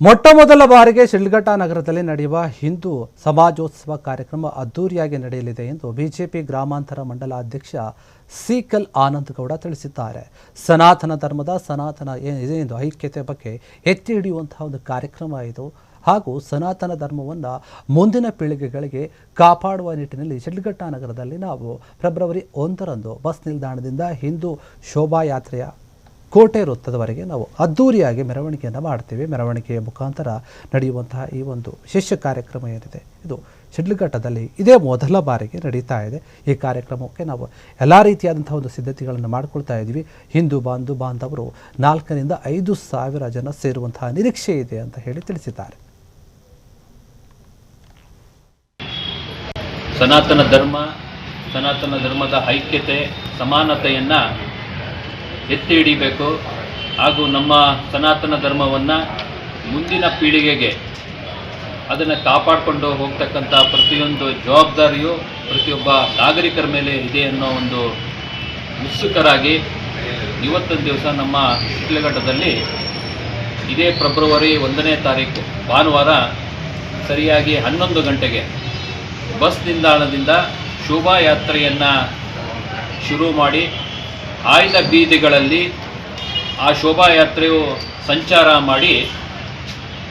ಮೊಟ್ಟಮೊದಲ ಬಾರಿಗೆ ಶಿಡ್ಲಘಟ್ಟ ನಗರದಲ್ಲಿ ನಡೆಯುವ ಹಿಂದೂ ಸಮಾಜೋತ್ಸವ ಕಾರ್ಯಕ್ರಮ ಅದ್ದೂರಿಯಾಗಿ ನಡೆಯಲಿದೆ ಎಂದು ಬಿಜೆಪಿ ಗ್ರಾಮಾಂತರ ಮಂಡಲ ಅಧ್ಯಕ್ಷ ಸಿಕಲ್ ಆನಂದಗೌಡ ತಿಳಿಸಿದ್ದಾರೆ. ಸನಾತನ ಧರ್ಮದ ಎಂದು ಐಕ್ಯತೆ ಬಗ್ಗೆ ಎತ್ತಿ ಹಿಡಿಯುವಂತಹ ಒಂದು ಕಾರ್ಯಕ್ರಮ ಇದು ಹಾಗೂ ಸನಾತನ ಧರ್ಮವನ್ನು ಮುಂದಿನ ಪೀಳಿಗೆಗಳಿಗೆ ಕಾಪಾಡುವ ನಿಟ್ಟಿನಲ್ಲಿ ಶಿಡ್ಲಘಟ್ಟ ನಗರದಲ್ಲಿ ನಾವು ಫೆಬ್ರವರಿ 1ರಂದು ಬಸ್ ನಿಲ್ದಾಣದಿಂದ ಹಿಂದೂ ಶೋಭಾಯಾತ್ರೆಯ ಕೋಟೆ ವೃತ್ತದವರೆಗೆ ನಾವು ಅದ್ದೂರಿಯಾಗಿ ಮೆರವಣಿಗೆಯನ್ನು ಮಾಡ್ತೀವಿ. ಮೆರವಣಿಗೆಯ ಮುಖಾಂತರ ನಡೆಯುವಂತಹ ಈ ಒಂದು ಶಿಷ್ಯ ಕಾರ್ಯಕ್ರಮ ಏನಿದೆ ಇದು ಶಿಡ್ಲಘಟ್ಟದಲ್ಲಿ ಇದೇ ಮೊದಲ ಬಾರಿಗೆ ನಡೀತಾ ಇದೆ. ಈ ಕಾರ್ಯಕ್ರಮಕ್ಕೆ ನಾವು ಎಲ್ಲ ರೀತಿಯಾದಂಥ ಒಂದು ಸಿದ್ಧತೆಗಳನ್ನು ಮಾಡಿಕೊಳ್ತಾ ಇದ್ದೀವಿ. ಹಿಂದೂ ಬಾಂಧವರು 4 ರಿಂದ 5 ಸಾವಿರ ಜನ ಸೇರುವಂತಹ ನಿರೀಕ್ಷೆ ಇದೆ ಅಂತ ಹೇಳಿ ತಿಳಿಸಿದ್ದಾರೆ. ಸನಾತನ ಧರ್ಮದ ಐಕ್ಯತೆ ಸಮಾನತೆಯನ್ನು ಎತ್ತಿ ಹಿಡಿಬೇಕು ಹಾಗೂ ನಮ್ಮ ಸನಾತನ ಧರ್ಮವನ್ನು ಮುಂದಿನ ಪೀಳಿಗೆಗೆ ಅದನ್ನು ಕಾಪಾಡಿಕೊಂಡು ಹೋಗ್ತಕ್ಕಂಥ ಪ್ರತಿಯೊಂದು ಜವಾಬ್ದಾರಿಯು ಪ್ರತಿಯೊಬ್ಬ ನಾಗರಿಕರ ಮೇಲೆ ಇದೆ ಅನ್ನೋ ಒಂದು ಉತ್ಸುಕರಾಗಿ ಇವತ್ತೊಂದು ದಿವಸ ನಮ್ಮ ಶಿಡ್ಲಘಟ್ಟದಲ್ಲಿ ಇದೇ ಫೆಬ್ರವರಿ 1ನೇ ತಾರೀಕು ಭಾನುವಾರ ಸರಿಯಾಗಿ 11 ಗಂಟೆಗೆ ಬಸ್ ನಿಲ್ದಾಣದಿಂದ ಶೋಭಾಯಾತ್ರೆಯನ್ನು ಶುರು ಮಾಡಿ ಆಯ್ದ ಬೀದಿಗಳಲ್ಲಿ ಆ ಶೋಭಾಯಾತ್ರೆಯು ಸಂಚಾರ ಮಾಡಿ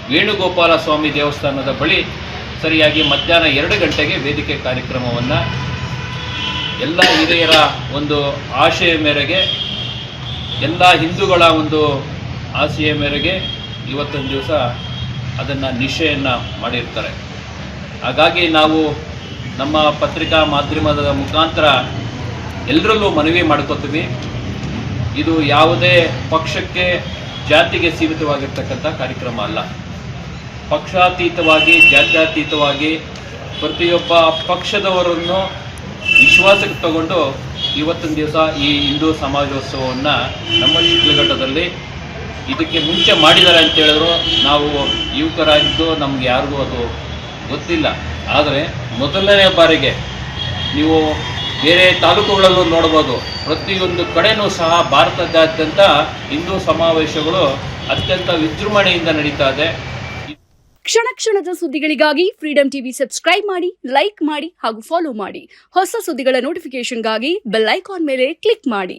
ವೇಣುಗೋಪಾಲ ಸ್ವಾಮಿ ದೇವಸ್ಥಾನದ ಬಳಿ ಸರಿಯಾಗಿ ಮಧ್ಯಾಹ್ನ 2 ಗಂಟೆಗೆ ವೇದಿಕೆ ಕಾರ್ಯಕ್ರಮವನ್ನು ಎಲ್ಲ ಹಿರಿಯರ ಒಂದು ಆಶಯ ಮೇರೆಗೆ ಎಲ್ಲ ಹಿಂದೂಗಳ ಒಂದು ಆಸೆಯ ಮೇರೆಗೆ ಇವತ್ತೊಂದು ದಿವಸ ಅದನ್ನು ನಿಶ್ಚಯನ್ನು ಮಾಡಿರ್ತಾರೆ. ಹಾಗಾಗಿ ನಾವು ನಮ್ಮ ಪತ್ರಿಕಾ ಮಾಧ್ಯಮದ ಮುಖಾಂತರ ಎಲ್ಲರಲ್ಲೂ ಮನವಿ ಮಾಡ್ಕೋತೀವಿ. ಇದು ಯಾವುದೇ ಪಕ್ಷಕ್ಕೆ ಜಾತಿಗೆ ಸೀಮಿತವಾಗಿರ್ತಕ್ಕಂಥ ಕಾರ್ಯಕ್ರಮ ಅಲ್ಲ. ಪಕ್ಷಾತೀತವಾಗಿ ಜಾತ್ಯತೀತವಾಗಿ ಪ್ರತಿಯೊಬ್ಬ ಪಕ್ಷದವರನ್ನು ವಿಶ್ವಾಸಕ್ಕೆ ತಗೊಂಡು ಇವತ್ತೊಂದು ದಿವಸ ಈ ಹಿಂದೂ ಸಮಾಜೋತ್ಸವವನ್ನು ನಮ್ಮ ಶಿಡ್ಲಘಟ್ಟದಲ್ಲಿ ಇದಕ್ಕೆ ಮುಂಚೆ ಮಾಡಿದ್ದಾರೆ ಅಂತ ಹೇಳಿದ್ರು ನಾವು ಯುವಕರಾಗಿದ್ದು ನಮ್ಗೆ ಯಾರಿಗೂ ಅದು ಗೊತ್ತಿಲ್ಲ. ಆದರೆ ಮೊದಲನೇ ಬಾರಿಗೆ ನೀವು ಬೇರೆ ತಾಲೂಕುಗಳಲ್ಲೂ ನೋಡ್ಬೋದು, ಪ್ರತಿಯೊಂದು ಕಡೆಯೂ ಸಹ ಭಾರತದಾದ್ಯಂತ ಹಿಂದೂ ಸಮಾವೇಶಗಳು ಅತ್ಯಂತ ವಿಜೃಂಭಣೆಯಿಂದ ನಡೀತಾ ಇದೆ. ಕ್ಷಣ ಕ್ಷಣದ ಸುದ್ದಿಗಳಿಗಾಗಿ ಫ್ರೀಡಂ ಟಿವಿ ಸಬ್ಸ್ಕ್ರೈಬ್ ಮಾಡಿ, ಲೈಕ್ ಮಾಡಿ ಹಾಗೂ ಫಾಲೋ ಮಾಡಿ. ಹೊಸ ಸುದ್ದಿಗಳ ನೋಟಿಫಿಕೇಶನ್ಗಾಗಿ ಬೆಲ್ ಐಕಾನ್ ಮೇಲೆ ಕ್ಲಿಕ್ ಮಾಡಿ.